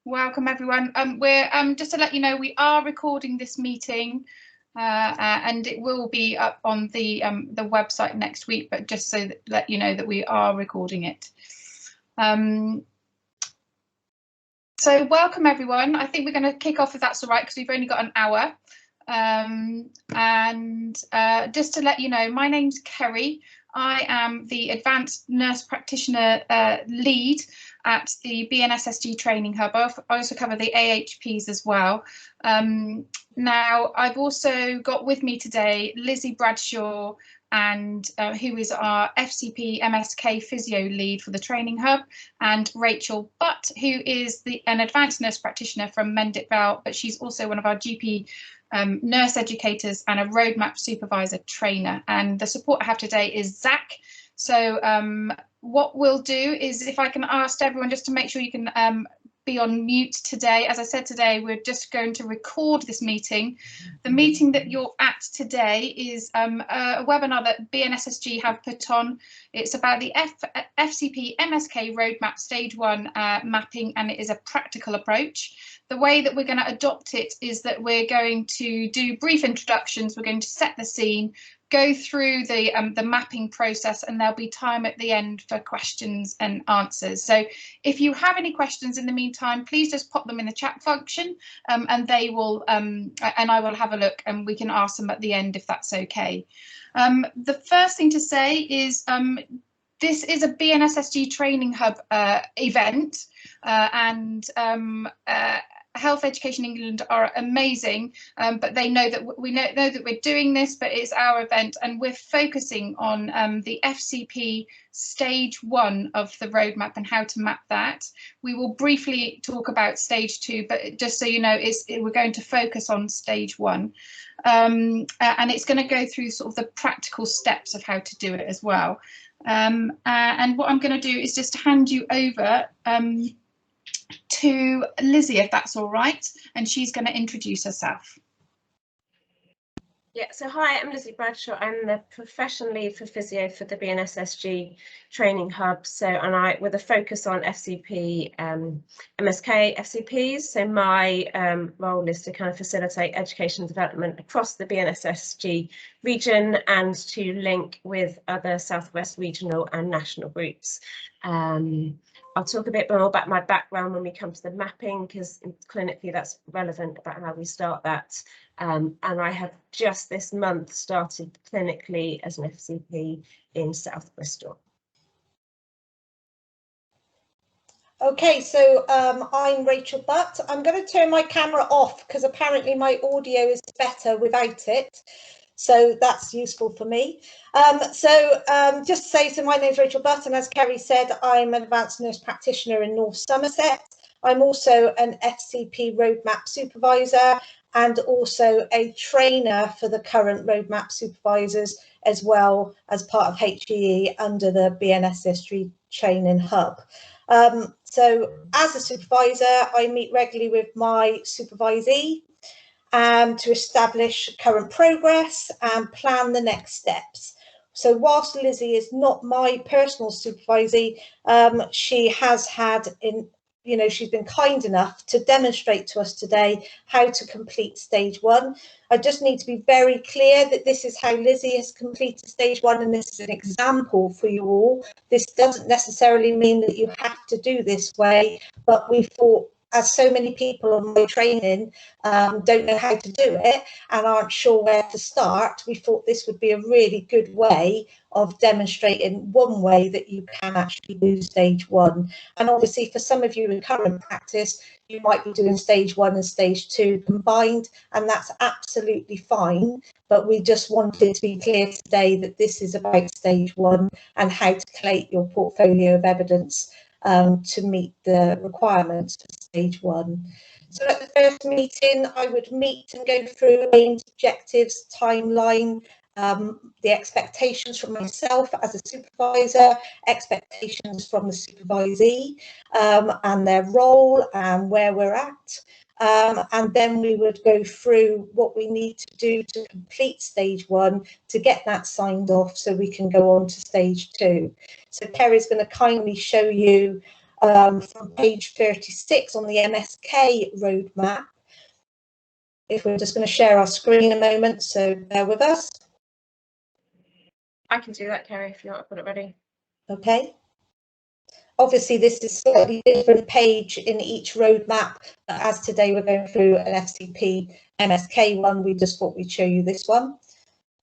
Welcome everyone. We're just to let you know, we are recording this meeting and it will be up on the website next week, but just so that let you know that we are recording it. So welcome everyone. I think we're going to kick off if that's all right, because we've only got an hour. Just to let you know, my name's Kerry. I am the Advanced Nurse Practitioner lead at the BNSSG Training Hub. I also cover the AHPs as well. Now, I've also got with me today Lizzie Bradshaw, and who is our FCP MSK physio lead for the Training Hub, and Rachel Butt, who is an Advanced Nurse Practitioner from Mendip Vale, but she's also one of our GP nurse educators and a roadmap supervisor trainer. And the support I have today is Zach. So what we'll do is, if I can ask everyone just to make sure you can be on mute today. As I said today, we're just going to record this meeting. The meeting that you're at today is a webinar that BNSSG have put on. It's about the FCP MSK roadmap stage 1 mapping, and it is a practical approach. The way that we're going to adopt it is that we're going to do brief introductions. We're going to set the scene, go through the mapping process, and there'll be time at the end for questions and answers. So if you have any questions in the meantime, please just pop them in the chat function, and they will and I will have a look, and we can ask them at the end if that's okay. The first thing to say is this is a BNSSG Training Hub event, and Health Education England are amazing, but they know that we know that we're doing this, but it's our event, and we're focusing on the FCP stage 1 of the roadmap and how to map that. We will briefly talk about stage 2, but just so you know, we're going to focus on stage 1, and it's going to go through sort of the practical steps of how to do it as well. And what I'm going to do is just hand you over to Lizzie, if that's all right, and she's going to introduce herself. Yeah, so hi, I'm Lizzie Bradshaw. I'm the profession lead for physio for the BNSSG Training Hub. So, and with a focus on FCP, MSK FCPs. So my role is to kind of facilitate education and development across the BNSSG region and to link with other Southwest regional and national groups. I'll talk a bit more about my background when we come to the mapping, because clinically that's relevant about how we start that. And I have just this month started clinically as an FCP in South Bristol. Okay, so I'm Rachel Butt. I'm going to turn my camera off because apparently my audio is better without it. So that's useful for me. Just to say, so my name is Rachel Butt, and as Kerry said, I'm an advanced nurse practitioner in North Somerset. I'm also an FCP roadmap supervisor and also a trainer for the current roadmap supervisors, as well as part of HEE under the BNSSG Training Hub. So as a supervisor, I meet regularly with my supervisee to establish current progress and plan the next steps. So whilst Lizzie is not my personal supervisee, she has had she's been kind enough to demonstrate to us today how to complete stage 1. I just need to be very clear that this is how Lizzie has completed stage 1, and this is an example for you all. This doesn't necessarily mean that you have to do this way, but we thought, as so many people on my training don't know how to do it and aren't sure where to start, we thought this would be a really good way of demonstrating one way that you can actually do stage 1. And obviously for some of you in current practice, you might be doing stage 1 and stage 2 combined, and that's absolutely fine. But we just wanted to be clear today that this is about stage 1 and how to collate your portfolio of evidence to meet the requirements for stage 1. So at the first meeting, I would meet and go through aims, objectives, timeline, the expectations from myself as a supervisor, expectations from the supervisee, and their role and where we're at. And then we would go through what we need to do to complete stage 1 to get that signed off so we can go on to stage 2. So Kerry's going to kindly show you from page 36 on the MSK roadmap. If we're just going to share our screen a moment, so bear with us. I can do that, Kerry, if you want. I've got it ready. Okay. Obviously, this is slightly different page in each roadmap, but as today we're going through an FCP MSK one, we just thought we'd show you this one.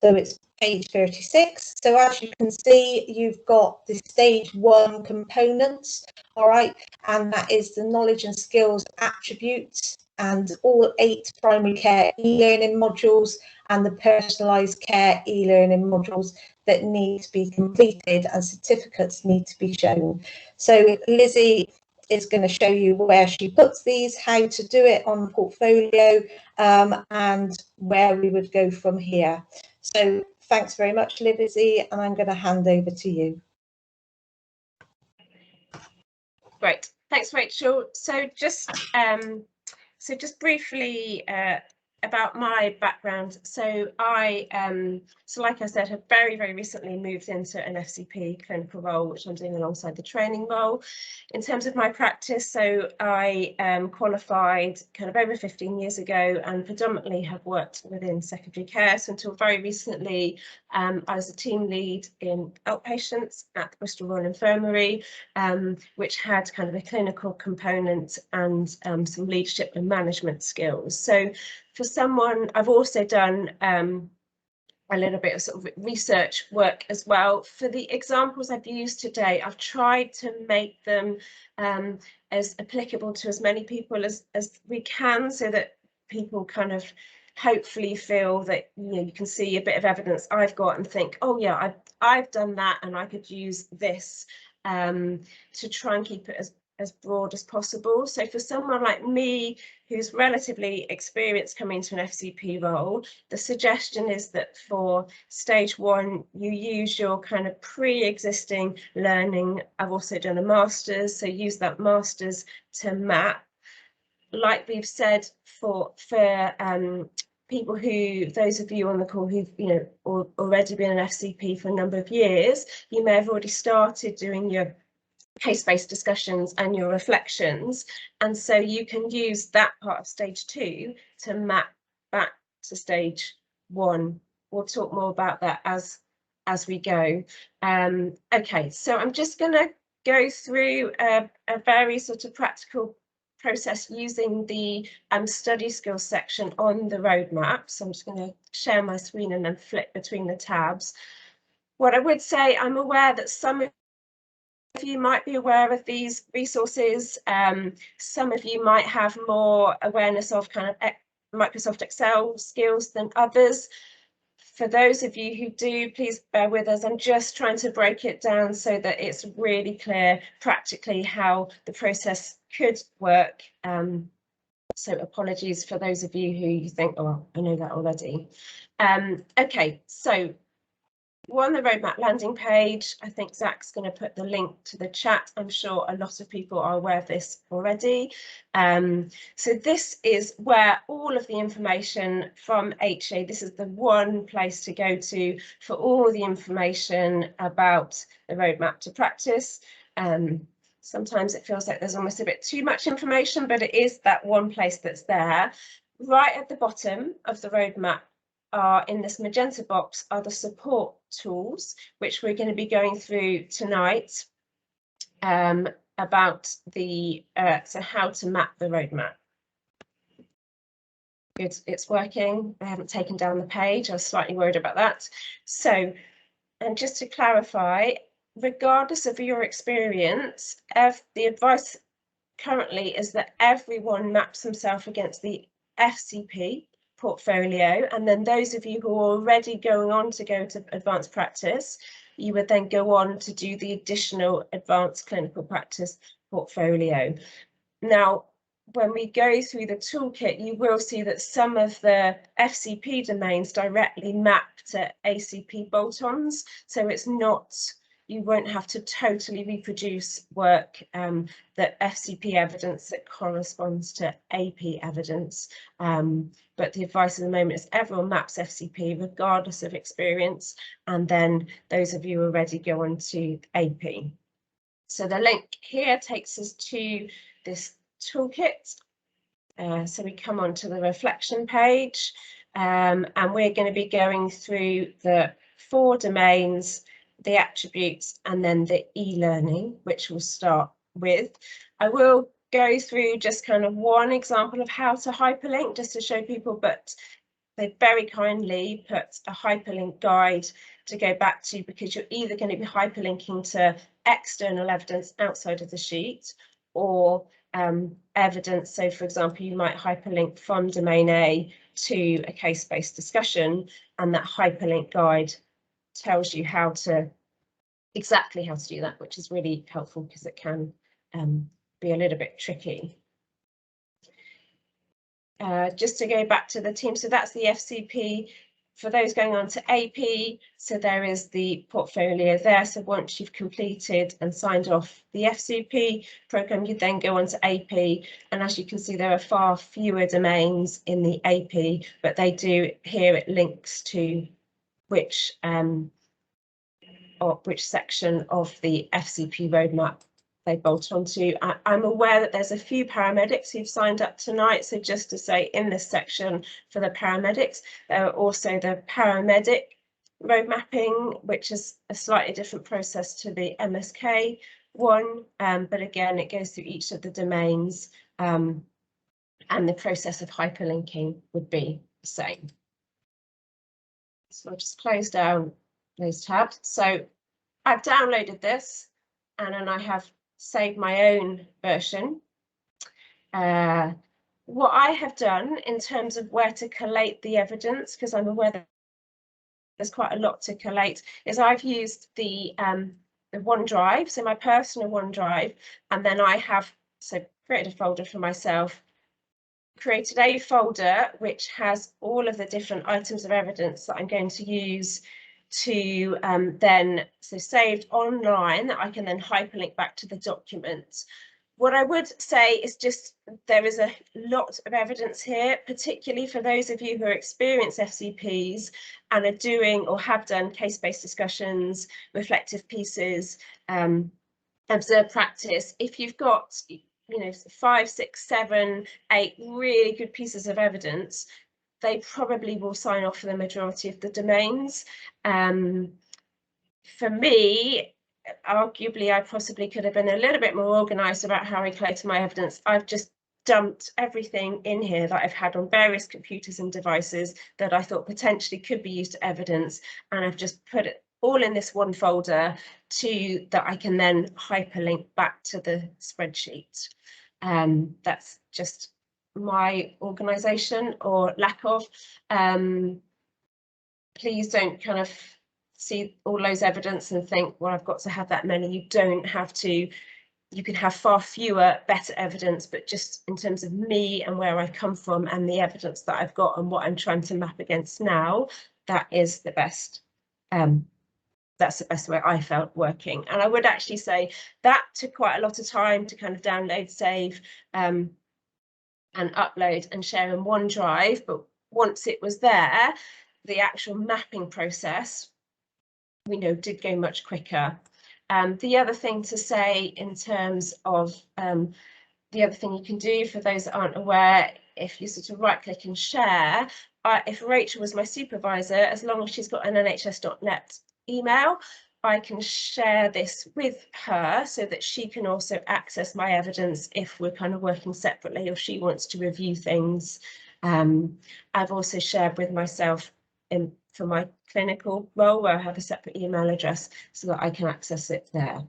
So it's page 36. So as you can see, you've got the stage 1 components, all right, and that is the knowledge and skills attributes and all 8 primary care e-learning modules and the personalised care e-learning modules that need to be completed and certificates need to be shown. So Lizzie is going to show you where she puts these, how to do it on portfolio, and where we would go from here. So thanks very much, Lizzie, and I'm going to hand over to you. Great, thanks, Rachel. So just briefly about my background. So like I said, have very recently moved into an FCP clinical role, which I'm doing alongside the training role. In terms of my practice, so I qualified kind of over 15 years ago and predominantly have worked within secondary care. So until very recently, I was a team lead in outpatients at the Bristol Royal Infirmary, which had kind of a clinical component and some leadership and management skills. So for someone, I've also done a little bit of sort of research work as well. For the examples I've used today, I've tried to make them as applicable to as many people as we can, so that people kind of hopefully feel that, you know, you can see a bit of evidence I've got and think, oh yeah, I've done that and I could use this, to try and keep it as broad as possible. So for someone like me who's relatively experienced coming into an FCP role, the suggestion is that for stage 1 you use your kind of pre-existing learning. I've also done a master's, so use that master's to map. Like we've said, for people who, those of you on the call who've, you know, already been an FCP for a number of years, you may have already started doing your case-based discussions and your reflections, and so you can use that part of stage 2 to map back to stage 1. We'll talk more about that as we go. Okay, so I'm just going to go through a very sort of practical process using the study skills section on the roadmap. So I'm just going to share my screen and then flip between the tabs. What I would say, I'm aware that some of you might be aware of these resources. Some of you might have more awareness of kind of Microsoft Excel skills than others. For those of you who do, please bear with us. I'm just trying to break it down so that it's really clear practically how the process could work. So apologies for those of you who you think, oh, I know that already. Okay, so we're on the roadmap landing page. I think Zach's going to put the link to the chat. I'm sure a lot of people are aware of this already. So this is where all of the information from HEE, this is the one place to go to for all the information about the roadmap to practice. Sometimes it feels like there's almost a bit too much information, but it is that one place that's there. Right at the bottom of the roadmap, in this magenta box, are the support tools, which we're going to be going through tonight, about the so how to map the roadmap. It's working. I haven't taken down the page. I was slightly worried about that. So, and just to clarify, regardless of your experience, the advice currently is that everyone maps themselves against the FCP portfolio, and then those of you who are already going on to go to advanced practice, you would then go on to do the additional advanced clinical practice portfolio. Now, when we go through the toolkit, you will see that some of the FCP domains directly map to ACP bolt-ons, so it's not, you won't have to totally reproduce work, that FCP evidence that corresponds to AP evidence. But the advice at the moment is everyone maps FCP regardless of experience, and then those of you already go on to AP. So the link here takes us to this toolkit. So we come on to the reflection page, and we're going to be going through the 4 domains, the attributes, and then the e-learning, which we'll start with. I will go through just kind of one example of how to hyperlink, just to show people, but they very kindly put a hyperlink guide to go back to, because you're either going to be hyperlinking to external evidence outside of the sheet, or evidence. So for example, you might hyperlink from domain A to a case-based discussion, and that hyperlink guide tells you exactly how to do that, which is really helpful because it can be a little bit tricky. Just to go back to the team, so that's the FCP. For those going on to AP, so there is the portfolio there. So once you've completed and signed off the FCP program, you then go on to AP. And as you can see, there are far fewer domains in the AP, but they do, here it links to which section of the FCP roadmap they bolt onto. I'm aware that there's a few paramedics who've signed up tonight, so just to say, in this section for the paramedics, there are also the paramedic road mapping, which is a slightly different process to the MSK one, but again, it goes through each of the domains, and the process of hyperlinking would be the same. So I'll just close down those tabs. So I've downloaded this, and then I have saved my own version. What I have done in terms of where to collate the evidence, because I'm aware that there's quite a lot to collate, is I've used the OneDrive, so my personal OneDrive, and then I have created a folder for myself, created a folder which has all of the different items of evidence that I'm going to use to then saved online, that I can then hyperlink back to the document. What I would say is just there is a lot of evidence here, particularly for those of you who are experienced FCPs and are doing or have done case-based discussions, reflective pieces, observed practice. If you've got 5, 6, 7, 8 really good pieces of evidence, they probably will sign off for the majority of the domains. For me, arguably, I possibly could have been a little bit more organised about how I collated my evidence. I've just dumped everything in here that I've had on various computers and devices that I thought potentially could be used to evidence, and I've just put it all in this one folder that I can then hyperlink back to the spreadsheet. That's just my organisation or lack of. Please don't kind of see all those evidence and think, well, I've got to have that many. You don't have to. You can have far fewer, better evidence, but just in terms of me and where I come from and the evidence that I've got and what I'm trying to map against now, that is the best. That's the best way I felt working. And I would actually say that took quite a lot of time to kind of download, save, and upload and share in OneDrive. But once it was there, the actual mapping process, did go much quicker. The other thing to say in terms of the other thing you can do for those that aren't aware, if you sort of right click and share, if Rachel was my supervisor, as long as she's got an nhs.net email, I can share this with her so that she can also access my evidence if we're kind of working separately or she wants to review things. I've also shared with myself for my clinical role, where I have a separate email address so that I can access it there.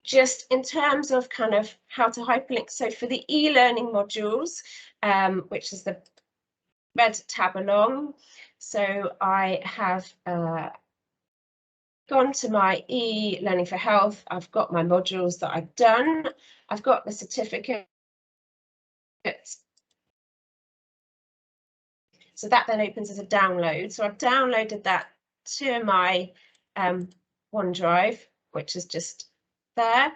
Just in terms of kind of how to hyperlink, so for the e-learning modules, which is the red tab along, so I have gone to my e-learning for health. I've got my modules that I've done. I've got the certificates. So that then opens as a download. So I've downloaded that to my OneDrive, which is just there.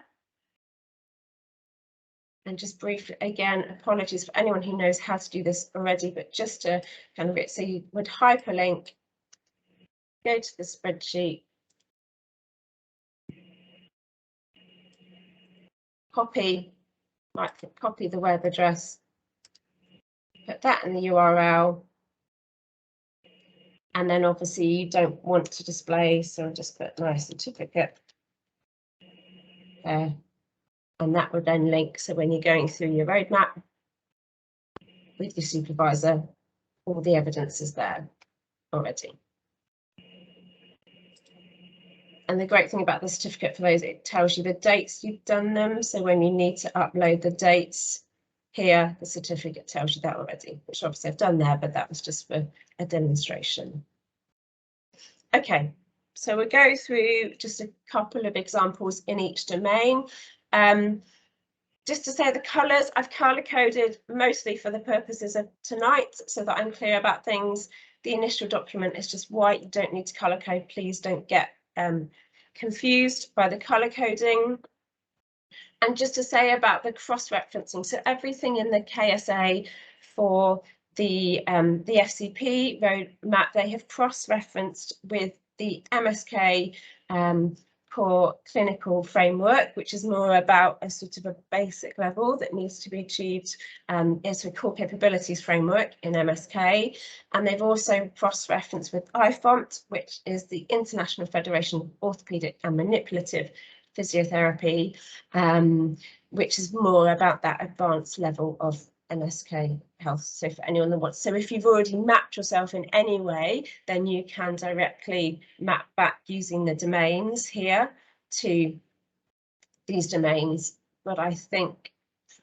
And just briefly, again, apologies for anyone who knows how to do this already, but just to kind of so you would hyperlink, go to the spreadsheet, copy the web address, put that in the URL, and then obviously you don't want to display, so I'll just put my certificate there, and that would then link. So when you're going through your roadmap with your supervisor, all the evidence is there already. And the great thing about the certificate for those, it tells you the dates you've done them. So when you need to upload the dates here, the certificate tells you that already, which obviously I've done there, but that was just for a demonstration. Okay, so we'll go through just a couple of examples in each domain. Just to say the colours, I've colour coded mostly for the purposes of tonight so that I'm clear about things. The initial document is just white, you don't need to colour code, please don't get confused by the colour coding. And just to say about the cross-referencing, so everything in the KS&A for the FCP roadmap, they have cross-referenced with the MSK core clinical framework, which is more about a sort of a basic level that needs to be achieved. It's a core capabilities framework in MSK, and they've also cross-referenced with IFOMT, which is the International Federation of Orthopaedic and Manipulative Physiotherapy, which is more about that advanced level of MSK health. So for anyone that wants, so if you've already mapped yourself in any way, then you can directly map back using the domains here to these domains. But I think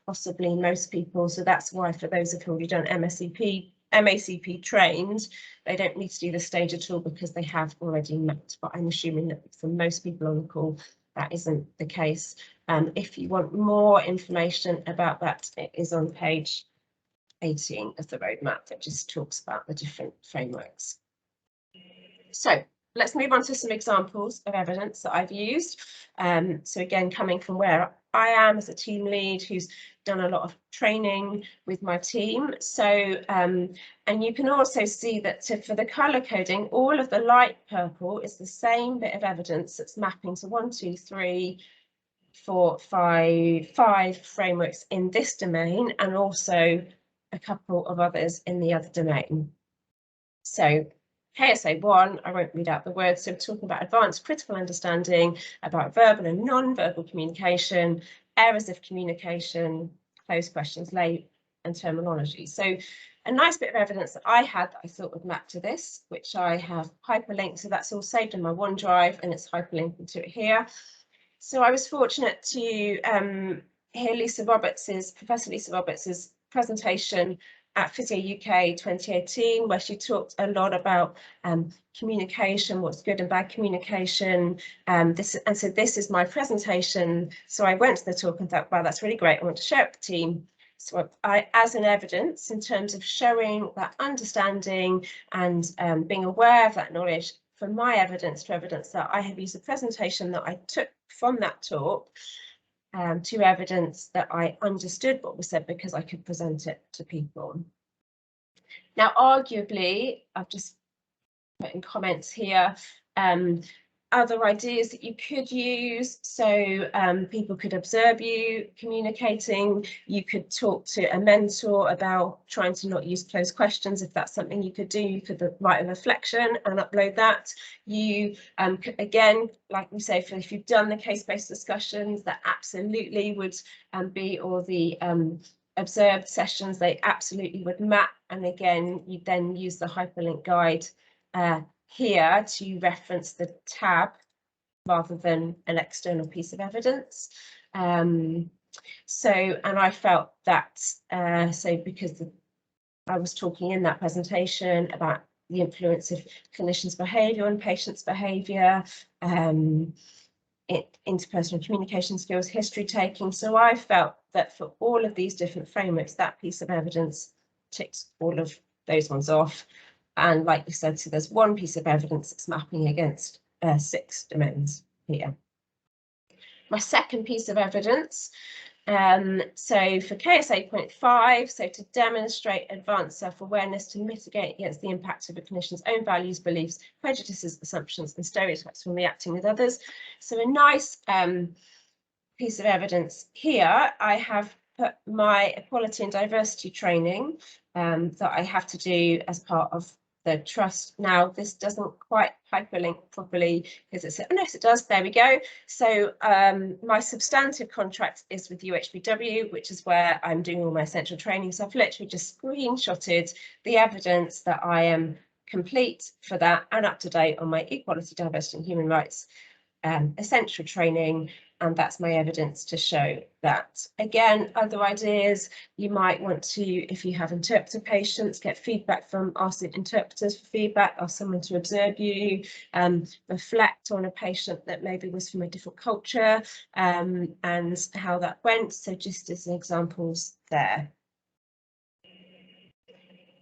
possibly most people, so that's why for those who've already done MACP trained, they don't need to do the stage at all because they have already mapped. But I'm assuming that for most people on the call, that isn't the case. If you want more information about that, it is on page 18 of the roadmap that just talks about the different frameworks. So let's move on to some examples of evidence that I've used. So again, coming from where I am as a team lead who's done a lot of training with my team. So, and you can also see that for the colour coding, all of the light purple is the same bit of evidence that's mapping to 1, 2, 3, 4, 5 frameworks in this domain, and also a couple of others in the other domain. So KSA1, I won't read out the words, so we're talking about advanced critical understanding, about verbal and non-verbal communication, errors of communication, closed questions, lay and terminology. So a nice bit of evidence that I had that I thought would map to this, which I have hyperlinked, so that's all saved in my OneDrive and it's hyperlinked to it here. So I was fortunate to hear Professor Lisa Roberts's presentation at Physio UK 2018, where she talked a lot about communication, what's good and bad communication. And so this is my presentation. So I went to the talk and thought, wow, that's really great. I want to share it with the team. So as an evidence in terms of showing that understanding and being aware of that knowledge, for my evidence to evidence that I have used a presentation that I took from that talk to evidence that I understood what was said because I could present it to people. Now, arguably, I've just put in comments here, other ideas that you could use. So people could observe you communicating. You could talk to a mentor about trying to not use closed questions. If that's something you could do, you could write a reflection and upload that. You again, like we say, if you've done the case-based discussions, that absolutely would be, or the observed sessions, they absolutely would map. And again, you then use the hyperlink guide here to reference the tab rather than an external piece of evidence. And I felt that, so because I was talking in that presentation about the influence of clinicians' behaviour on patients' behaviour, interpersonal communication skills, history taking. So I felt that for all of these different frameworks, that piece of evidence ticks all of those ones off. And like you said, so there's one piece of evidence that's mapping against 6 domains here. My second piece of evidence, so for KS 8.5, so to demonstrate advanced self-awareness to mitigate against the impact of a clinician's own values, beliefs, prejudices, assumptions and stereotypes when reacting with others. So a nice piece of evidence here, I have put my equality and diversity training that I have to do as part of the trust. Now, this doesn't quite hyperlink properly because it's, oh, yes, it does. There we go. So my substantive contract is with UHBW, which is where I'm doing all my essential training. So I've literally just screenshotted the evidence that I am complete for that and up to date on my equality, diversity and human rights essential training, and that's my evidence to show that. Again, other ideas, you might want to, if you have interpreter patients, get feedback from, ask the interpreters for feedback, ask someone to observe you, reflect on a patient that maybe was from a different culture and how that went. So just as examples there.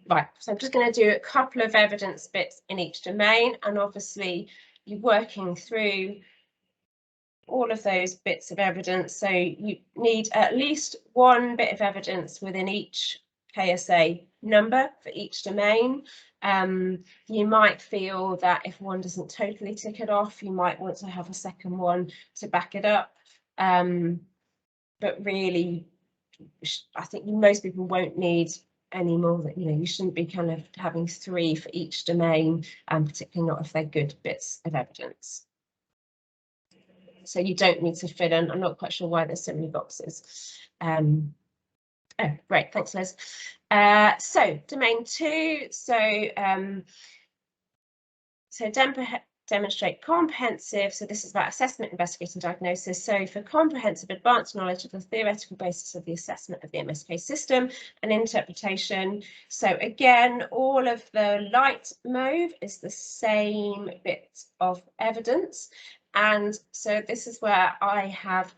Right, so I'm just going to do a couple of evidence bits in each domain, and obviously you're working through all of those bits of evidence. So you need at least one bit of evidence within each KS&A number for each domain. You might feel that if one doesn't totally tick it off, you might want to have a second one to back it up. But really, I think most people won't need any more. That, you know, you shouldn't be kind of having 3 for each domain, particularly not if they're good bits of evidence. So you don't need to fill in. I'm not quite sure why there's so many boxes. Oh, great, thanks, Liz. So domain 2. So demonstrate comprehensive. So this is about assessment, investigation, diagnosis. So for comprehensive advanced knowledge of the theoretical basis of the assessment of the MSK system and interpretation. So again, all of the light mauve is the same bit of evidence. And so this is where I have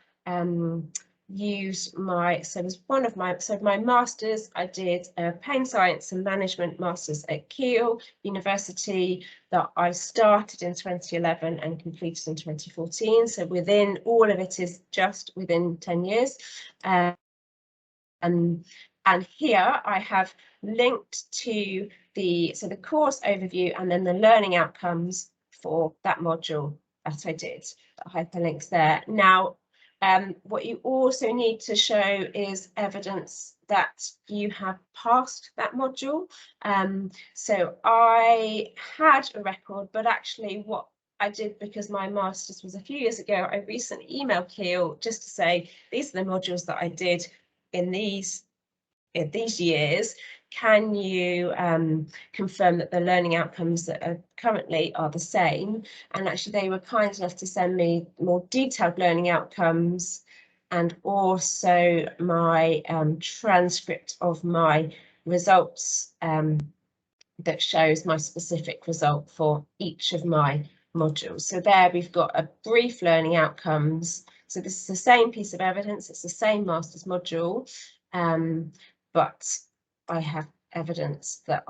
use my, so as one of my, so my masters, I did a pain science and management masters at Keele University that I started in 2011 and completed in 2014. So within all of it is just within 10 years. And here I have linked to the, so the course overview and then the learning outcomes for that module that I did, that hyperlinks there. Now, what you also need to show is evidence that you have passed that module. So I had a record, but actually what I did, because my master's was a few years ago, I recently emailed Keele just to say, these are the modules that I did in these years. Can you confirm that the learning outcomes that are currently are the same? And actually they were kind enough to send me more detailed learning outcomes and also my transcript of my results that shows my specific result for each of my modules. So there we've got a brief learning outcomes. So this is the same piece of evidence, it's the same master's module, but I have evidence that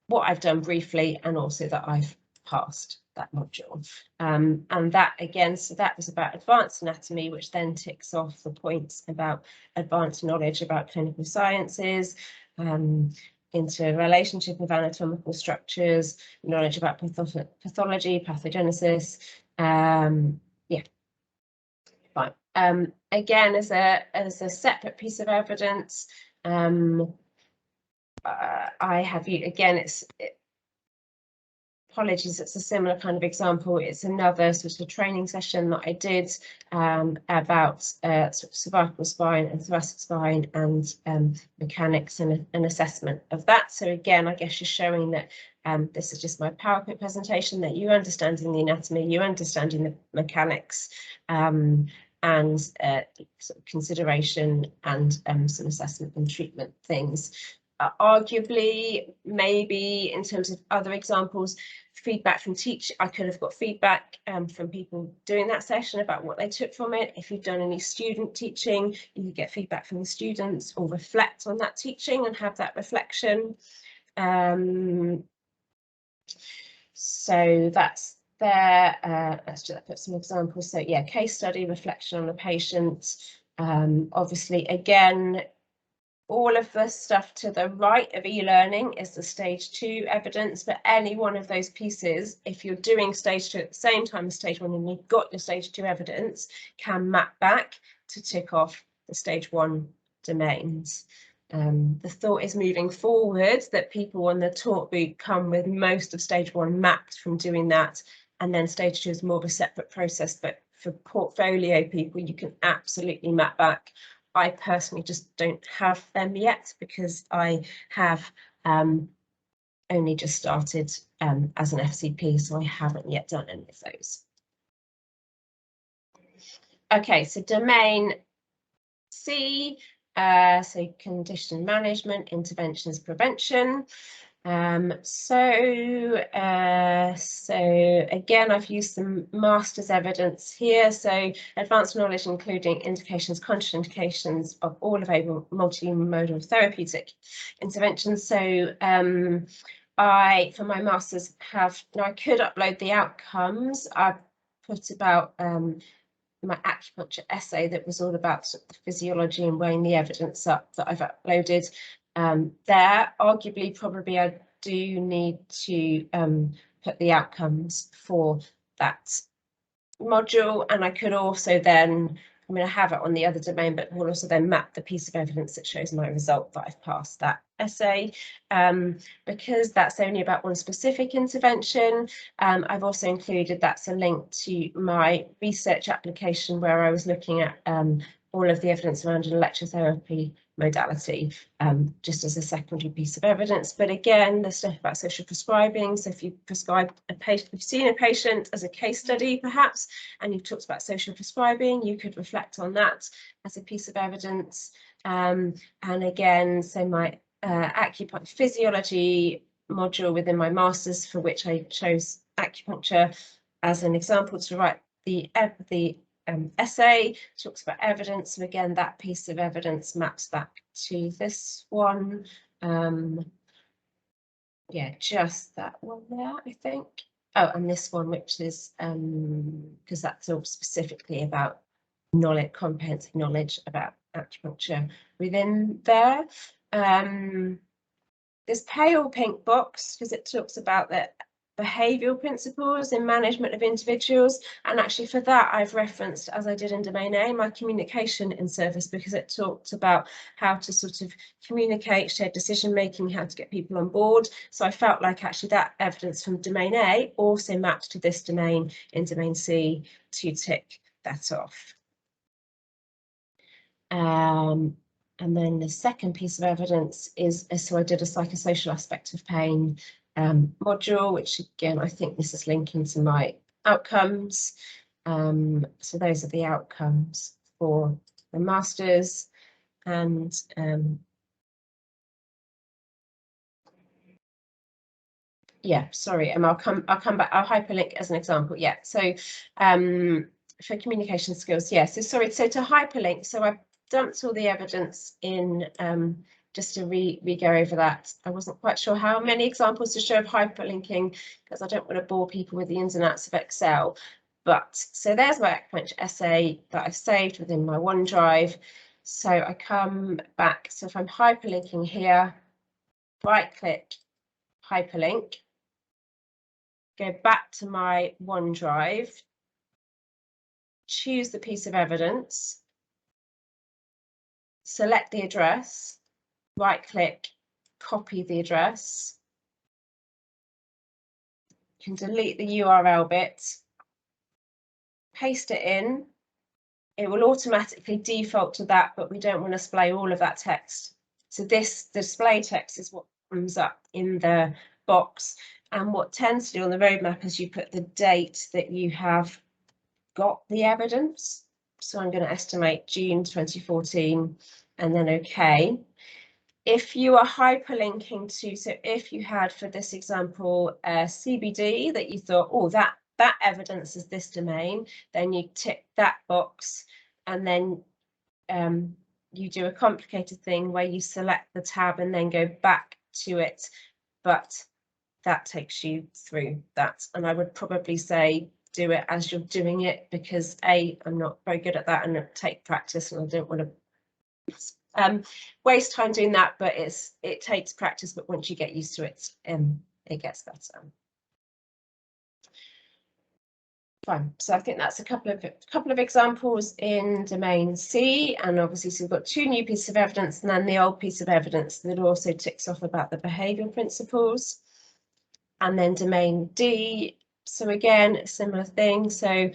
what I've done briefly and also that I've passed that module. And that again, so that was about advanced anatomy, which then ticks off the points about advanced knowledge about clinical sciences, into relationship of anatomical structures, knowledge about pathology, pathogenesis. Yeah, fine. Again, as a separate piece of evidence, I have you again. Apologies, it's a similar kind of example. It's another sort of training session that I did about sort of cervical spine and thoracic spine and mechanics and an assessment of that. So again, I guess you're showing that this is just my PowerPoint presentation, that you're understanding the anatomy, you're understanding the mechanics, and sort of consideration and some assessment and treatment things. Arguably, maybe in terms of other examples, feedback from teaching, I could have got feedback from people doing that session about what they took from it. If you've done any student teaching, you could get feedback from the students or reflect on that teaching and have that reflection. So that's there. Let's just put some examples. So yeah, case study, reflection on a patient. Obviously, again, all of the stuff to the right of e-learning is the stage 2 evidence, but any one of those pieces, if you're doing stage 2 at the same time as stage 1 and you've got your stage 2 evidence, can map back to tick off the stage 1 domains. The thought is moving forward that people on the talk boot come with most of stage 1 mapped from doing that, and then stage 2 is more of a separate process, but for portfolio people you can absolutely map back. I personally just don't have them yet because I have only just started as an FCP, so I haven't yet done any of those. Okay, so domain C, so condition management, interventions, prevention. So again, I've used some master's evidence here. So advanced knowledge, including indications, contraindications of all available multimodal therapeutic interventions. So I, for my master's, now I could upload the outcomes. I've put about my acupuncture essay that was all about sort of the physiology and weighing the evidence up that I've uploaded there. Arguably, probably I do need to put the outcomes for that module, and I could also then, I mean, I have it on the other domain, but we'll also then map the piece of evidence that shows my result that I've passed that essay. Because that's only about one specific intervention, I've also included, that's a link to my research application where I was looking at all of the evidence around an electrotherapy modality, just as a secondary piece of evidence. But again, the stuff about social prescribing, so if you prescribe a patient, if you've seen a patient as a case study perhaps, and you've talked about social prescribing, you could reflect on that as a piece of evidence. And again, so my acupuncture physiology module within my master's, for which I chose acupuncture as an example to write the essay, talks about evidence. So again, that piece of evidence maps back to this one. Yeah, just that one there, I think. Oh, and this one, which is because that's all specifically about knowledge, comprehensive knowledge about acupuncture within there. This pale pink box, because it talks about the behavioural principles in management of individuals, and actually for that I've referenced, as I did in domain A, my communication in service, because it talked about how to sort of communicate, share decision making, how to get people on board. So I felt like actually that evidence from domain A also mapped to this domain in domain C to tick that off. And then the second piece of evidence is, so I did a psychosocial aspect of pain module, which again, I think this is linking to my outcomes. So those are the outcomes for the masters. And yeah, sorry, and I'll come back, I'll hyperlink as an example. Yeah, so for communication skills, yeah, so sorry, so to hyperlink, so I've dumped all the evidence in, just to re-go over that. I wasn't quite sure how many examples to show of hyperlinking, because I don't want to bore people with the ins and outs of Excel. But so there's my acupuncture essay that I've saved within my OneDrive. So I come back, so if I'm hyperlinking here, right click, hyperlink, go back to my OneDrive, choose the piece of evidence, select the address, right click, copy the address. You can delete the URL bit, paste it in. It will automatically default to that, but we don't want to display all of that text. So this display text is what comes up in the box. And what tends to do on the roadmap is you put the date that you have got the evidence. So I'm going to estimate June 2014 and then OK. If you are hyperlinking to, so if you had, for this example, CBD that you thought, oh, that evidence is this domain, then you tick that box, and then you do a complicated thing where you select the tab and then go back to it, but that takes you through that. And I would probably say do it as you're doing it, because A, I'm not very good at that, and it'll take practice, and I don't want to Waste time doing that, but it takes practice, but once you get used to it, it gets better. Fine. So I think that's a couple of examples in domain C, and obviously so we've got 2 new pieces of evidence and then the old piece of evidence that also ticks off about the behavioural principles. And then domain D, so again, a similar thing. So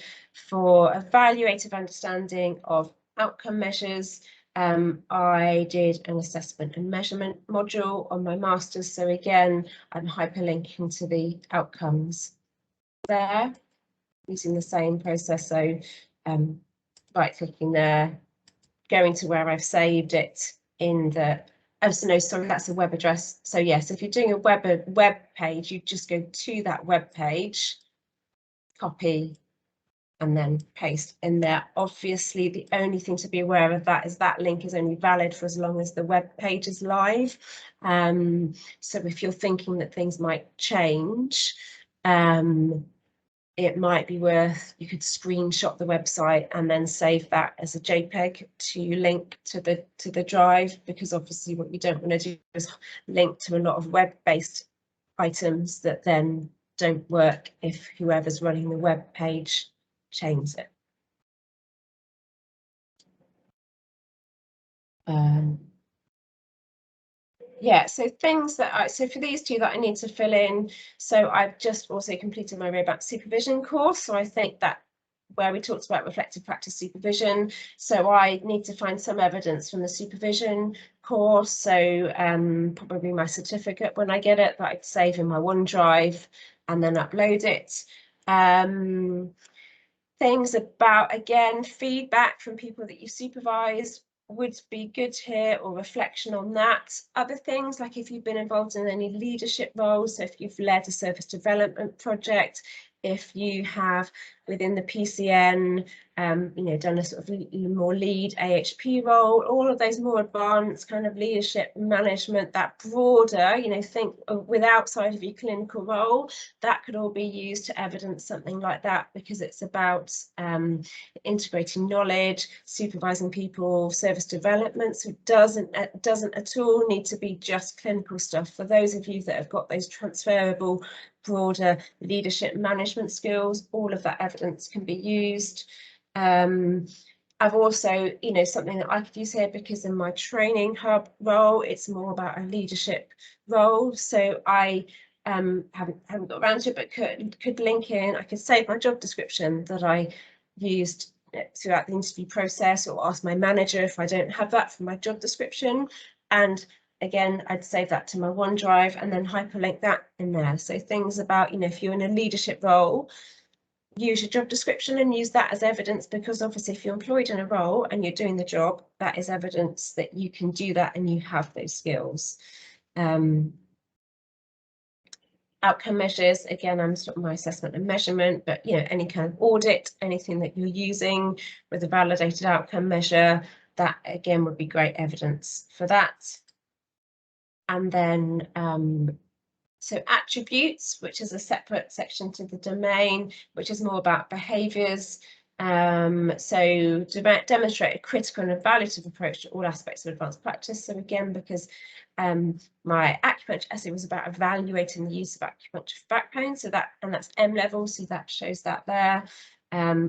for evaluative understanding of outcome measures, I did an assessment and measurement module on my master's. So again, I'm hyperlinking to the outcomes there using the same process. So right clicking there, going to where I've saved it in the, oh, so no, sorry, that's a web address. So yes, if you're doing a web page, you just go to that web page, copy, and then paste in there. Obviously, the only thing to be aware of that is that link is only valid for as long as the web page is live. So if you're thinking that things might change, it might be worth, you could screenshot the website and then save that as a JPEG to link to the drive, because obviously what you don't want to do is link to a lot of web-based items that then don't work if whoever's running the web page changes it. Yeah, so things that so for these 2 that I need to fill in, so I've just also completed my roadmap supervision course. So I think that where we talked about reflective practice supervision, so I need to find some evidence from the supervision course. So probably my certificate when I get it, that I'd save in my OneDrive and then upload it. Things about, again, feedback from people that you supervise would be good to hear, or reflection on that. Other things, like if you've been involved in any leadership roles, so if you've led a service development project, if you have within the PCN, done a sort of more lead AHP role, all of those more advanced kind of leadership management, that broader, think with outside of your clinical role, that could all be used to evidence something like that, because it's about integrating knowledge, supervising people, service development. So it doesn't at all need to be just clinical stuff. For those of you that have got those transferable broader leadership management skills, all of that evidence can be used. I've also, something that I could use here, because in my training hub role, it's more about a leadership role. So I haven't got around to it, but could link in, I could save my job description that I used throughout the interview process, or ask my manager if I don't have that for my job description. And again, I'd save that to my OneDrive and then hyperlink that in there. So things about, if you're in a leadership role, use your job description and use that as evidence, because obviously if you're employed in a role and you're doing the job, that is evidence that you can do that and you have those skills. Outcome measures, again, I'm sort of my assessment and measurement, but any kind of audit, anything that you're using with a validated outcome measure, that again would be great evidence for that. And then so attributes, which is a separate section to the domain, which is more about behaviours. So demonstrate a critical and evaluative approach to all aspects of advanced practice. So again, because my acupuncture essay was about evaluating the use of acupuncture for back pain, so that's M level, so that shows that there,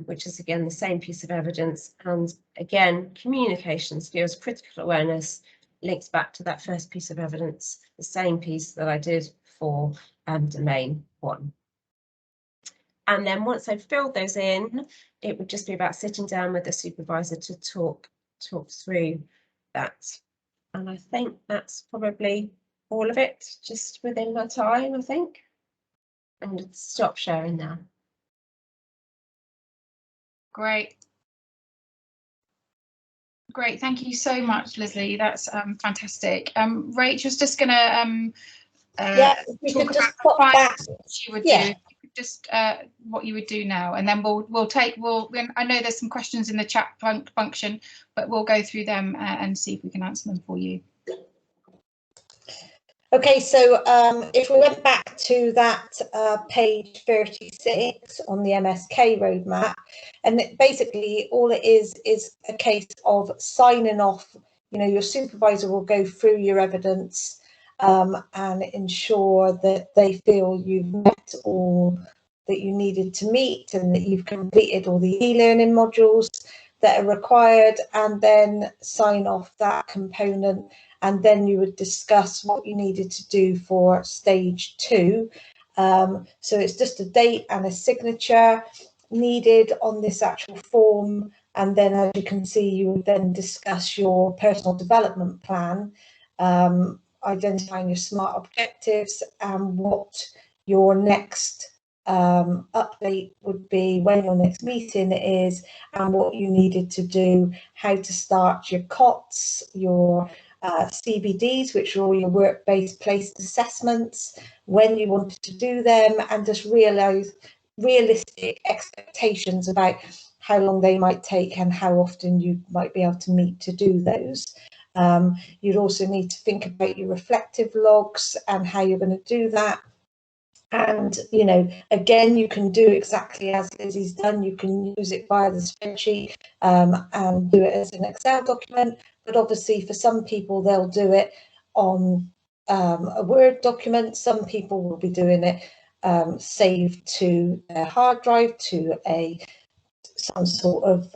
which is again the same piece of evidence. And again, communication skills, critical awareness, links back to that first piece of evidence, the same piece that I did for domain 1. And then once I've filled those in, it would just be about sitting down with the supervisor to talk through that. And I think that's probably all of it, just within my time, I think. And stop sharing now. Great. Great, thank you so much, Leslie. That's fantastic. Rachel's just going to talk about the final she would do. Just what you would do now, and then I know there's some questions in the chat function, but we'll go through them and see if we can answer them for you. Okay, so if we went back to that page 36 on the MSK roadmap, and basically all it is a case of signing off you know, your supervisor will go through your evidence and ensure that they feel you've met all that you needed to meet and that you've completed all the e-learning modules that are required, and then sign off that component, and then you would discuss what you needed to do for stage 2. So it's just a date and a signature needed on this actual form, and then as you can see, you would then discuss your personal development plan, identifying your SMART objectives and what your next update would be, when your next meeting is, and what you needed to do, how to start your COTS, your CBDs, which are all your work-based placed assessments, when you wanted to do them, and just realistic expectations about how long they might take and how often you might be able to meet to do those. You'd also need to think about your reflective logs and how you're going to do that. And, you know, again, you can do exactly as Lizzie's done. You can use it via the spreadsheet and do it as an Excel document. But obviously, for some people, they'll do it on a Word document. Some people will be doing it saved to a hard drive, to some sort of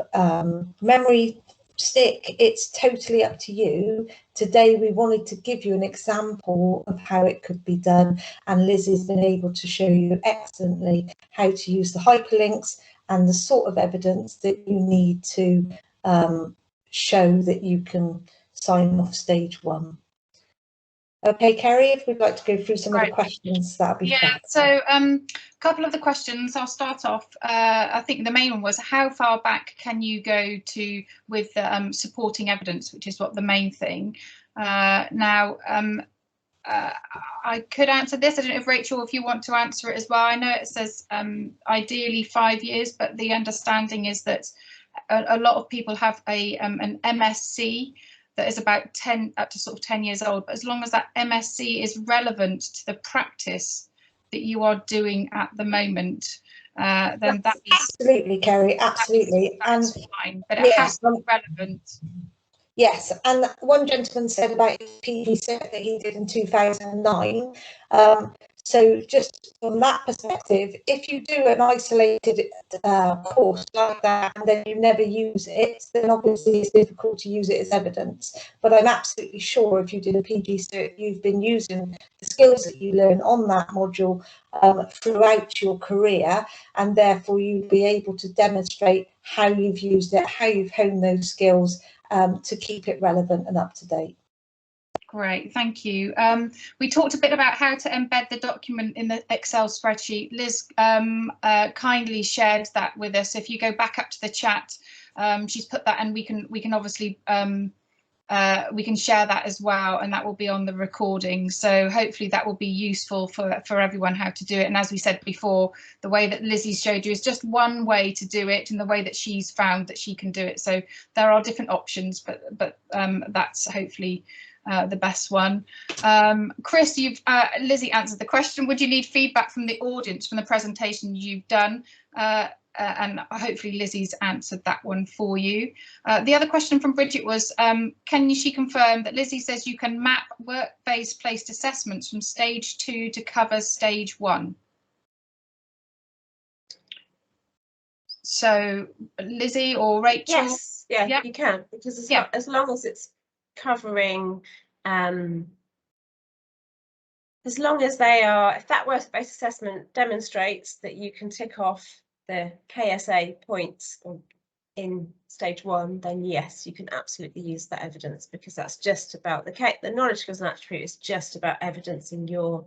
memory stick. It's totally up to you. Today we wanted to give you an example of how it could be done, and Lizzie's been able to show you excellently how to use the hyperlinks and the sort of evidence that you need to show that you can sign off stage 1. Okay, Kerry, if we'd like to go through some of the questions, that'd be fab. So a couple of the questions, I'll start off. I think the main one was, how far back can you go to with supporting evidence, which is what the main thing. Now, I could answer this. I don't know if Rachel, if you want to answer it as well. I know it says ideally 5 years, but the understanding is that a lot of people have an MSc that is about 10 up to sort of 10 years old, but as long as that MSc is relevant to the practice that you are doing at the moment, then that is absolutely, Kerry, absolutely, that's fine, but it has to be relevant. Yes, and one gentleman said about his PG cert that he did in 2009. So just from that perspective, if you do an isolated course like that and then you never use it, then obviously it's difficult to use it as evidence. But I'm absolutely sure if you did a PG cert, you've been using the skills that you learn on that module throughout your career, and therefore you'd be able to demonstrate how you've used it, how you've honed those skills to keep it relevant and up to date. Great, thank you. We talked a bit about how to embed the document in the Excel spreadsheet. Liz kindly shared that with us. If you go back up to the chat, she's put that, and we can obviously we can share that as well, and that will be on the recording. So hopefully that will be useful for everyone how to do it. And as we said before, the way that Lizzie showed you is just one way to do it, and the way that she's found that she can do it. So there are different options, but that's hopefully the best one. Chris, Lizzie answered the question. Would you need feedback from the audience from the presentation you've done? And hopefully Lizzie's answered that one for you. The other question from Bridget was, can she confirm that Lizzie says you can map work-based placed assessments from stage 2 to cover stage 1? So Lizzie or Rachel? Yes, yeah, you can, because as long as it's covering, as long as they are, if that work-based assessment demonstrates that you can tick off the KS&A points in stage 1, then yes, you can absolutely use that evidence, because that's just about the knowledge skills and attribute is just about evidencing your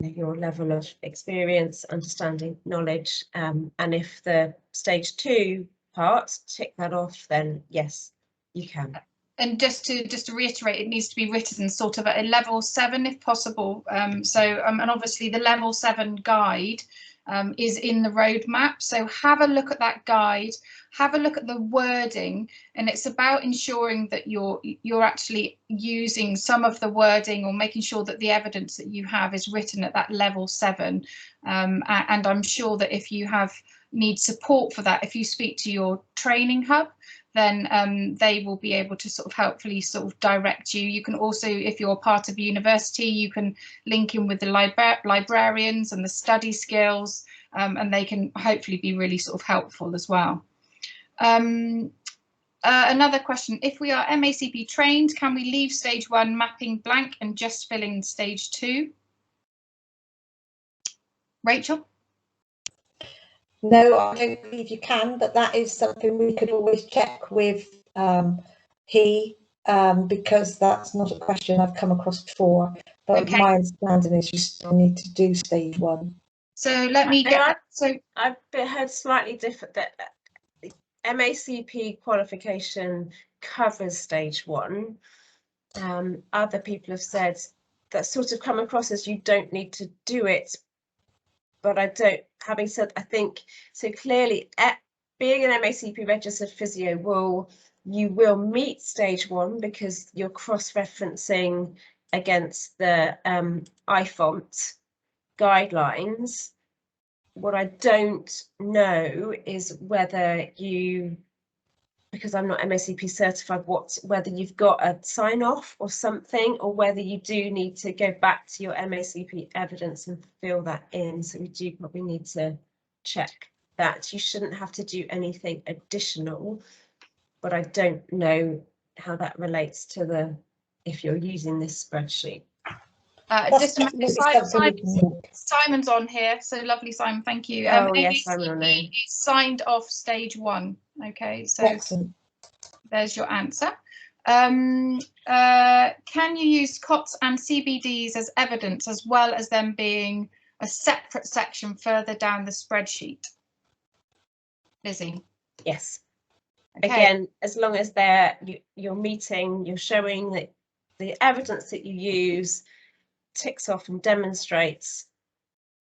level of experience, understanding, knowledge, and if the stage 2 parts tick that off, then yes, you can. And just to reiterate, it needs to be written sort of at a level 7 if possible. And obviously the level 7 guide is in the roadmap. So have a look at that guide, have a look at the wording, and it's about ensuring that you're actually using some of the wording, or making sure that the evidence that you have is written at that level 7. And I'm sure that if you need support for that, if you speak to your training hub, then they will be able to sort of helpfully sort of direct you. You can also, if you're part of a university, you can link in with the librarians and the study skills, and they can hopefully be really sort of helpful as well. Another question, if we are MACP trained, can we leave stage 1 mapping blank and just fill in stage 2? Rachel? No, I don't believe you can, but that is something we could always check with HEE, because that's not a question I've come across before. But Okay. my understanding is you still need to do stage 1. So let me get that. So I've heard slightly different, that the MACP qualification covers stage 1. Other people have said that sort of come across as you don't need to do it, but I don't. Having said, I think so clearly, being an MACP registered physio you will meet stage 1 because you're cross-referencing against the IFOMT guidelines. What I don't know is whether you, because I'm not MACP certified, whether you've got a sign off or something, or whether you do need to go back to your MACP evidence and fill that in. So we do probably need to check that. You shouldn't have to do anything additional, but I don't know how that relates to if you're using this spreadsheet. just to Simon's on here, so lovely, Simon, thank you. Oh yes, Simon, is signed off stage 1. Okay, so Excellent. There's your answer. Can you use COTS and CBDs as evidence, as well as them being a separate section further down the spreadsheet? Lizzie? Yes. Okay. Again, as long as you're showing that the evidence that you use ticks off and demonstrates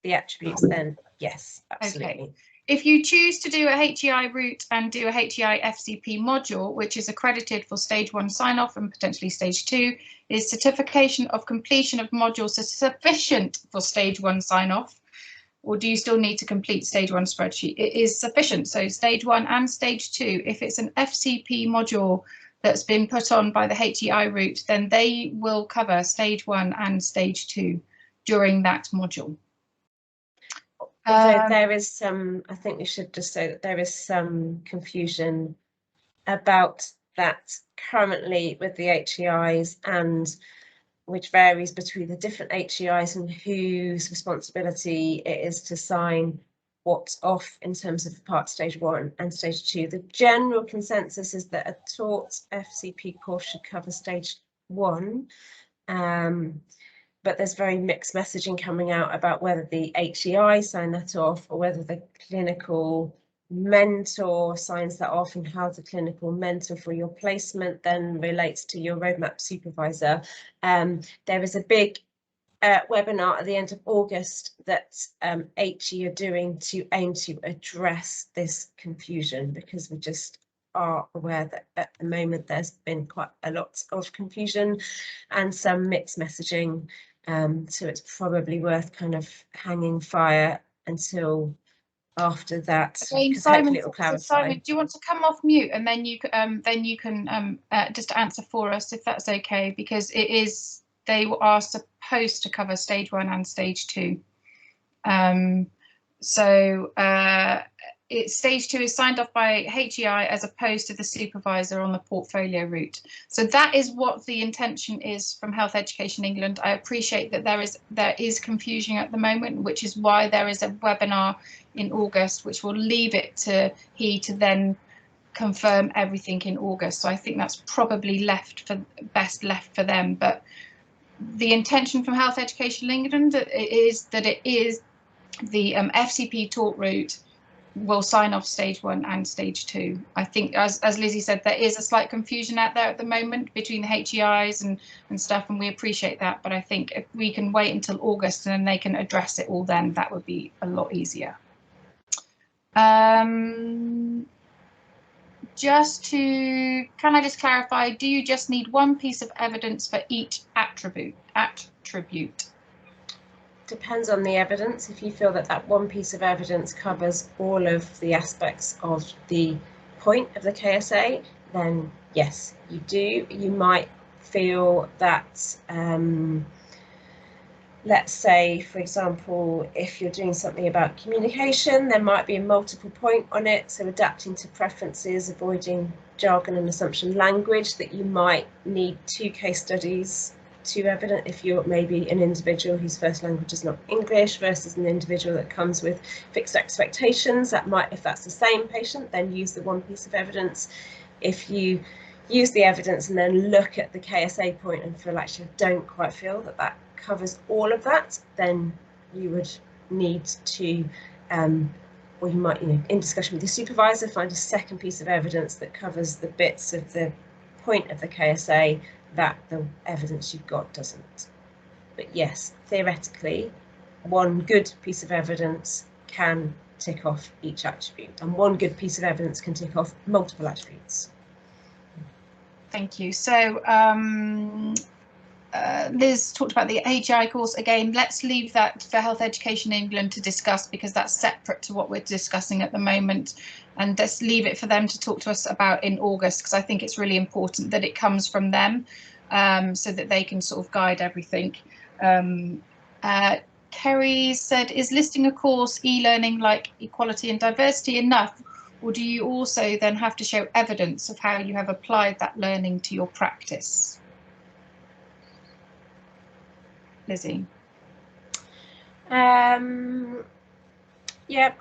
the attributes, then yes, absolutely. Okay. If you choose to do a HEI route and do a HEI FCP module, which is accredited for stage 1 sign-off and potentially stage 2, is certification of completion of modules sufficient for stage 1 sign-off? Or do you still need to complete stage 1 spreadsheet? It is sufficient. So stage 1 and stage 2, if it's an FCP module that's been put on by the HEI route, then they will cover stage 1 and stage 2 during that module. Although there is some, I think we should just say that there is some confusion about that currently with the HEIs, and which varies between the different HEIs and whose responsibility it is to sign what's off in terms of part stage 1 and stage 2. The general consensus is that a taught FCP course should cover stage 1. But there's very mixed messaging coming out about whether the HEI sign that off or whether the clinical mentor signs that off, and how the clinical mentor for your placement then relates to your roadmap supervisor. There is a big webinar at the end of August that HE are doing to aim to address this confusion, because we just are aware that at the moment there's been quite a lot of confusion and some mixed messaging. So it's probably worth kind of hanging fire until after that. Again, Simon, do you want to come off mute, and then you can just answer for us, if that's okay, because they are supposed to cover stage 1 and stage 2. Stage 2 is signed off by HEI as opposed to the supervisor on the portfolio route. So that is what the intention is from Health Education England. I appreciate that there is confusion at the moment, which is why there is a webinar in August, which will leave it to HEE to then confirm everything in August. So I think that's probably best left for them. But the intention from Health Education England is that it is the FCP taught route will sign off stage 1 and stage 2. I think, as Lizzie said, there is a slight confusion out there at the moment between the HEIs and stuff, and we appreciate that. But I think if we can wait until August and then they can address it all, then that would be a lot easier. Can I just clarify, do you just need one piece of evidence for each attribute? Depends on the evidence. If you feel that that one piece of evidence covers all of the aspects of the point of the KSA, then yes, you do. You might feel that, let's say, for example, if you're doing something about communication, there might be a multiple point on it. So adapting to preferences, avoiding jargon and assumption language, that you might need 2 case studies to evidence if you're maybe an individual whose first language is not English versus an individual that comes with fixed expectations. That might, if that's the same patient, then use the 1 piece of evidence. If you use the evidence and then look at the KS&A point and feel like you don't quite feel that that covers all of that, then you would need to, or you might, in discussion with your supervisor, find a second piece of evidence that covers the bits of the point of the KS&A that the evidence you've got doesn't. But yes, theoretically, 1 good piece of evidence can tick off each attribute, and 1 good piece of evidence can tick off multiple attributes. Thank you. So Liz talked about the HEI course. Again, let's leave that for Health Education England to discuss, because that's separate to what we're discussing at the moment, and let's leave it for them to talk to us about in August, because I think it's really important that it comes from them, so that they can sort of guide everything. Kerry said, is listing a course e-learning like equality and diversity enough, or do you also then have to show evidence of how you have applied that learning to your practice? Lizzie? Yeah,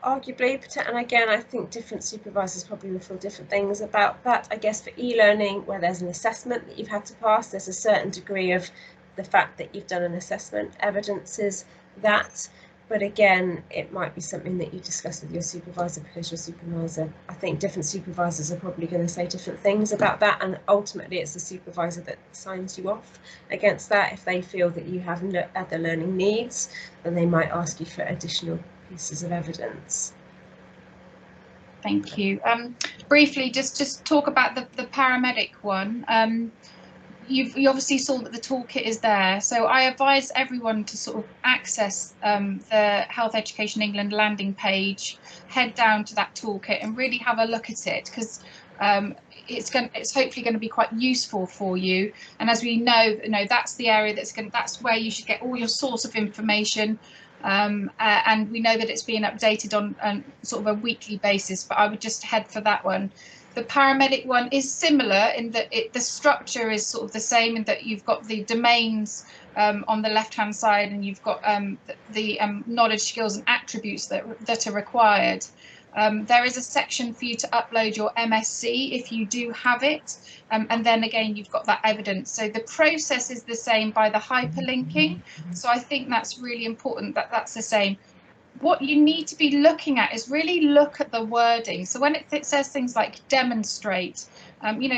arguably, and again, I think different supervisors probably will feel different things about that. I guess for e-learning, where there's an assessment that you've had to pass, there's a certain degree of the fact that you've done an assessment evidences that. But again, it might be something that you discuss with your supervisor, because your supervisor, I think different supervisors are probably going to say different things about that, and ultimately it's the supervisor that signs you off against that. If they feel that you have other learning needs, then they might ask you for additional pieces of evidence. Thank you. Briefly, just talk about the paramedic one. You obviously saw that the toolkit is there, so I advise everyone to sort of access the Health Education England landing page, head down to that toolkit and really have a look at it, because it's hopefully going to be quite useful for you. And as we know, that's the area that's where you should get all your source of information. And we know that it's being updated on sort of a weekly basis, but I would just head for that one. The paramedic one is similar in that the structure is sort of the same, in that you've got the domains on the left hand side, and you've got the knowledge, skills and attributes that are required. There is a section for you to upload your MSc if you do have it, and then again you've got that evidence. So the process is the same by the hyperlinking, so I think that's really important that that's the same. What you need to be looking at is really look at the wording. So when it says things like demonstrate,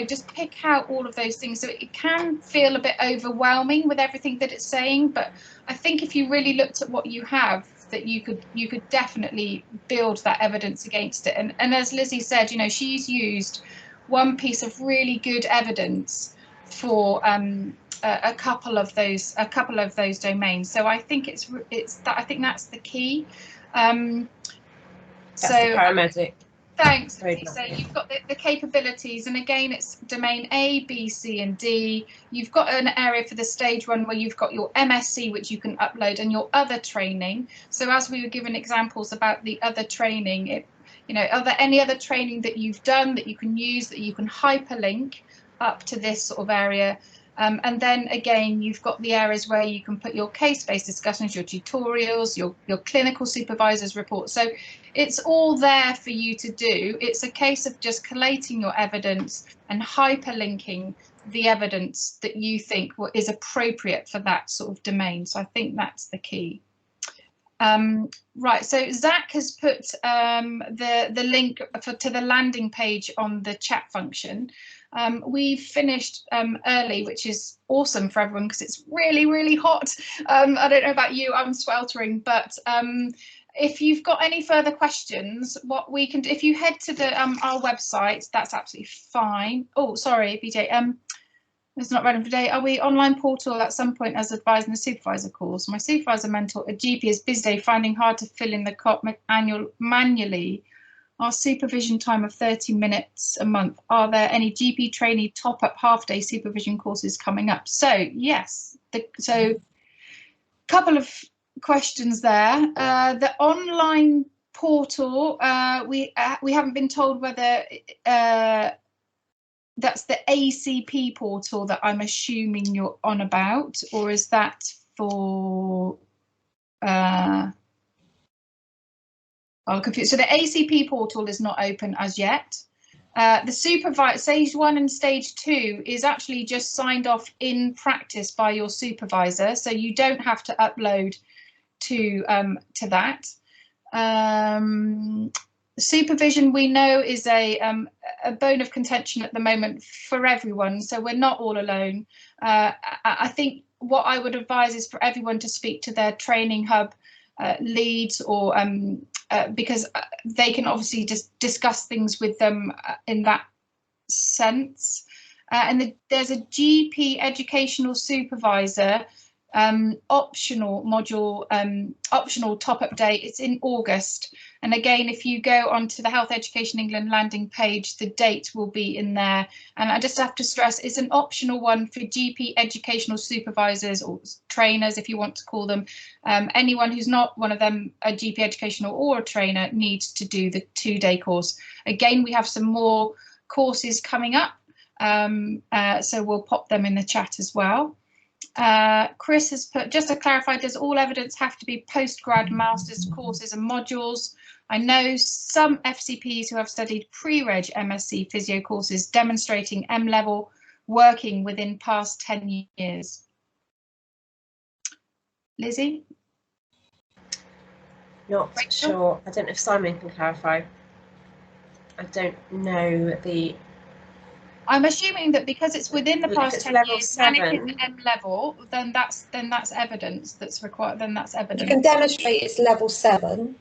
just pick out all of those things. So it can feel a bit overwhelming with everything that it's saying, but I think if you really looked at what you have, that you could definitely build that evidence against it. And as Lizzie said, she's used 1 piece of really good evidence for a couple of those domains. So I think I think that's the key. That's the paramedic. Thanks. So you've got the capabilities, and again it's domain A, B, C and D. You've got an area for the stage 1 where you've got your MSc, which you can upload, and your other training. So as we were given examples about the other training, are there any other training that you've done that you can use, that you can hyperlink up to this sort of area? And then again, you've got the areas where you can put your case-based discussions, your tutorials, your clinical supervisor's report. So it's all there for you to do. It's a case of just collating your evidence and hyperlinking the evidence that you think is appropriate for that sort of domain. So I think that's the key. Right, so Zach has put the link to the landing page on the chat function. We've finished early, which is awesome for everyone because it's really, really hot. I don't know about you, I'm sweltering, but if you've got any further questions, what we can do, if you head to the our website, that's absolutely fine. Oh, sorry, BJ. It's not relevant today. Are we online portal at some point as advised in the supervisor course? My supervisor mentor, a GP, is busy day finding hard to fill in the COP manually. our supervision time of 30 minutes a month. Are there any GP trainee top-up half-day supervision courses coming up? So yes, so couple of questions there. The online portal, we haven't been told whether that's the ACP portal that I'm assuming you're on about, or is that for I'm confused. So the ACP portal is not open as yet. The supervisor, stage 1 and stage 2 is actually just signed off in practice by your supervisor, so you don't have to upload to that. Supervision, we know, is a bone of contention at the moment for everyone, so we're not all alone. I think what I would advise is for everyone to speak to their training hub leads, or because they can obviously just discuss things with them in that sense. And there's a GP educational supervisor optional module, optional top-up date. It's in August, and again, if you go onto the Health Education England landing page, the date will be in there. And I just have to stress, it's an optional one for GP educational supervisors or trainers, if you want to call them. Anyone who's not one of them, a GP educational or a trainer, needs to do the 2-day course. Again, we have some more courses coming up, so we'll pop them in the chat as well. Chris has put, just to clarify, does all evidence have to be postgrad masters courses and modules? I know some FCPs who have studied pre-reg MSc physio courses demonstrating M-level working within past 10 years. Lizzie? Not Rachel? sure. I don't know if Simon can clarify. I don't know the... I'm assuming that because it's within the past 10 years 7. and it's M level, then that's evidence that's required. Then that's evidence. You can demonstrate it's level 7,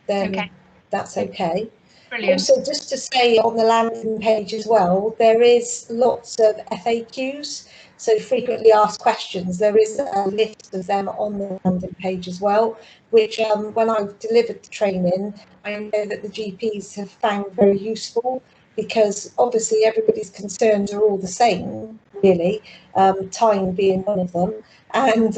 then Okay. that's okay. Brilliant. Also, just to say on the landing page as well, there is lots of FAQs, so frequently asked questions. There is a list of them on the landing page as well, which when I've delivered the training, I know that the GPs have found very useful, because obviously everybody's concerns are all the same, really, time being one of them. And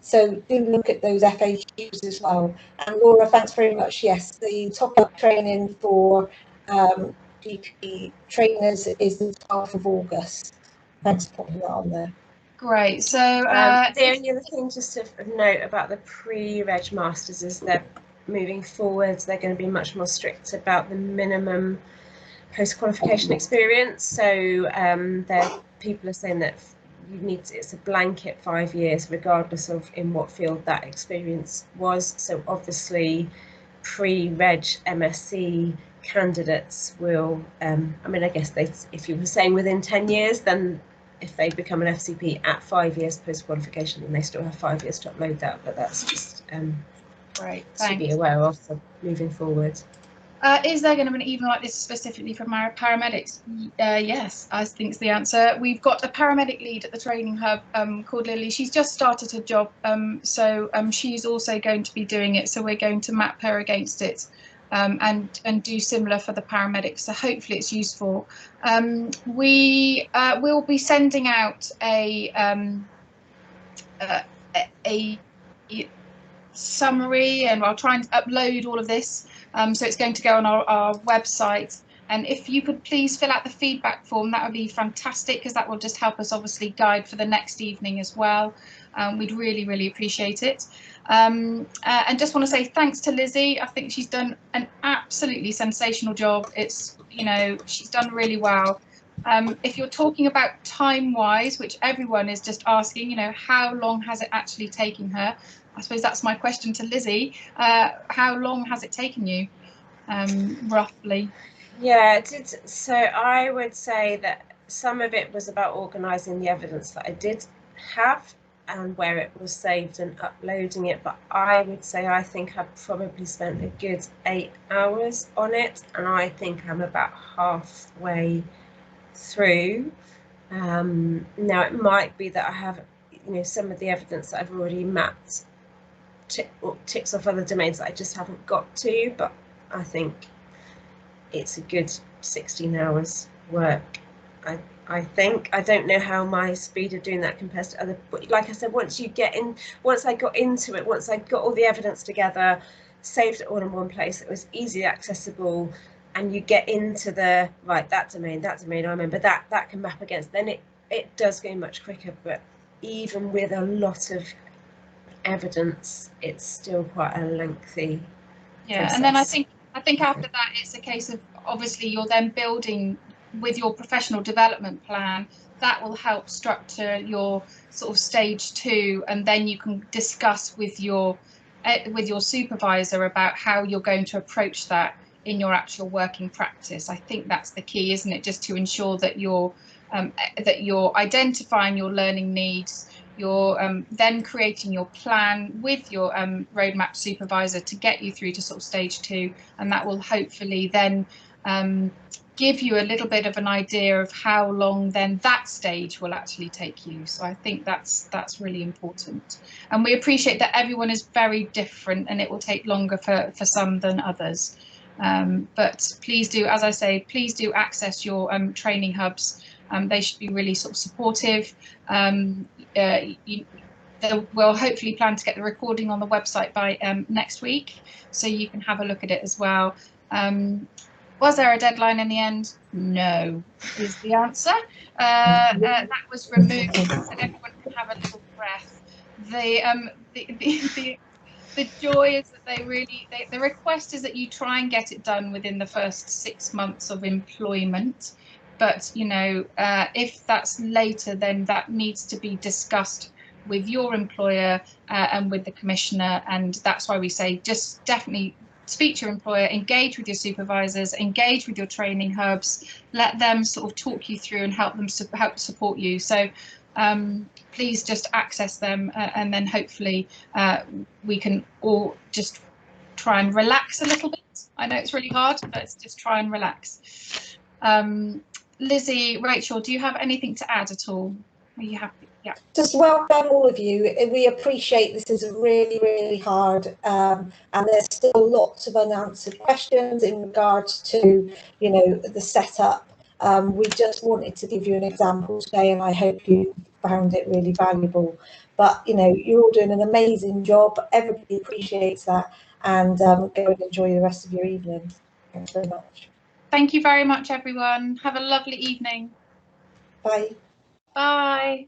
so do look at those FAQs as well. And Laura, thanks very much. Yes, the top-up training for GP trainers is the 12th of August. Thanks for putting that on there. Great. So the only other thing just to note about the pre-reg masters is that moving forwards, they're going to be much more strict about the minimum post-qualification experience. So people are saying that you need to, it's a blanket 5 years, regardless of in what field that experience was. So obviously, pre-reg MSc candidates will, I mean, I guess if you were saying within 10 years, then if they become an FCP at 5 years post-qualification, then they still have 5 years to upload that. But that's just great. to be aware of for moving forward. Is there going to be an evening like this specifically for paramedics? Yes, I think is the answer. We've got a paramedic lead at the training hub called Lily. She's just started her job, so she's also going to be doing it. So we're going to map her against it and do similar for the paramedics. So hopefully it's useful. We will be sending out a summary, and I'll try and upload all of this. So it's going to go on our website, and if you could please fill out the feedback form, that would be fantastic, because that will just help us obviously guide for the next evening as well. We'd really appreciate it. And just want to say thanks to Lizzie. I think she's done an absolutely sensational job. It's, you know, she's done really well. If you're talking about time-wise, which everyone is just asking, you know, how long has it actually taken her? I suppose that's my question to Lizzie. How long has it taken you, roughly? Yeah, so I would say that some of it was about organising the evidence that I did have and where it was saved and uploading it. But I would say I think I've probably spent a good 8 hours on it, and I think I'm about halfway through. Now it might be that I have, you know, some of the evidence that I've already mapped ticks off other domains that I just haven't got to, but I think it's a good 16 hours work. I think. I don't know how my speed of doing that compares to other, but like I said, once I got into it, once I got all the evidence together, saved it all in one place, it was easily accessible, and you get into the, right, that domain, I remember that can map against, then it does go much quicker. But even with a lot of evidence, it's still quite a lengthy process. And then I think after that, it's a case of, obviously, you're then building with your professional development plan. That will help structure your sort of stage 2, and then you can discuss with your supervisor about how you're going to approach that in your actual working practice. I think that's the key, isn't it? Just to ensure that you're identifying your learning needs. You're then creating your plan with your roadmap supervisor to get you through to sort of stage 2, and that will hopefully then give you a little bit of an idea of how long then that stage will actually take you. So I think that's really important, and we appreciate that everyone is very different and it will take longer for some than others. But please do, as I say, please do access your training hubs. They should be really sort of supportive. We'll hopefully plan to get the recording on the website by next week, so you can have a look at it as well. Was there a deadline in the end? No, is the answer. That was removed so everyone can have a little breath. The joy is that the request is that you try and get it done within the first 6 months of employment. But, you know, if that's later, then that needs to be discussed with your employer and with the commissioner. And that's why we say just definitely speak to your employer, engage with your supervisors, engage with your training hubs, let them sort of talk you through and help support you. So please just access them, and then hopefully we can all just try and relax a little bit. I know it's really hard, but let's just try and relax. Lizzie, Rachel, do you have anything to add at all? Are you happy? Yeah. Just well done, all of you. We appreciate this is really, really hard, and there's still lots of unanswered questions in regards to, you know, the setup. We just wanted to give you an example today, and I hope you found it really valuable. But, you know, you're all doing an amazing job. Everybody appreciates that, and go and enjoy the rest of your evening. Thanks very much. Thank you very much, everyone. Have a lovely evening. Bye. Bye.